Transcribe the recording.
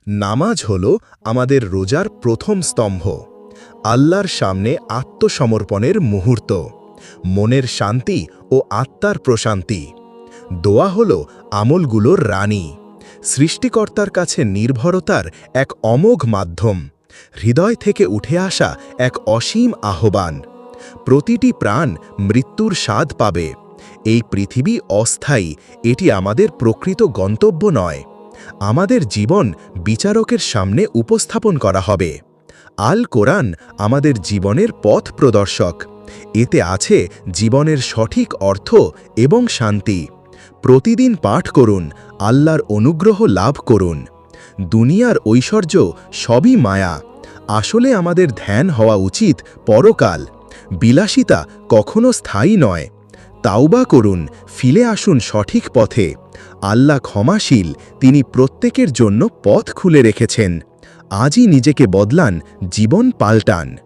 নামাজ হল আমাদের রোজার প্রথম স্তম্ভ, আল্লাহর সামনে আত্মসমর্পণের মুহূর্ত, মনের শান্তি ও আত্মার প্রশান্তি। দোয়া হল আমলগুলোর রানী, সৃষ্টিকর্তার কাছে নির্ভরতার এক অমোঘ মাধ্যম, হৃদয় থেকে উঠে আসা এক অসীম আহ্বান। প্রতিটি প্রাণ মৃত্যুর স্বাদ পাবে। এই পৃথিবী অস্থায়ী, এটি আমাদের প্রকৃত গন্তব্য নয়। আমাদের জীবন বিচারকের সামনে উপস্থাপন করা হবে। আল কোরআন আমাদের জীবনের পথ প্রদর্শক। এতে আছে জীবনের সঠিক অর্থ এবং শান্তি। প্রতিদিন পাঠ করুন, আল্লাহর অনুগ্রহ লাভ করুন। দুনিয়ার ঐশ্বর্য সবই মায়া। আসলে আমাদের ধ্যান হওয়া উচিত পরকাল। বিলাসিতা কখনো স্থায়ী নয়। তাওবা করুন, ফিরে আসুন সঠিক পথে। আল্লাহ ক্ষমাশীল, তিনি প্রত্যেকের জন্য পথ খুলে রেখেছেন। আজই নিজেকে বদলান, জীবন পাল্টান।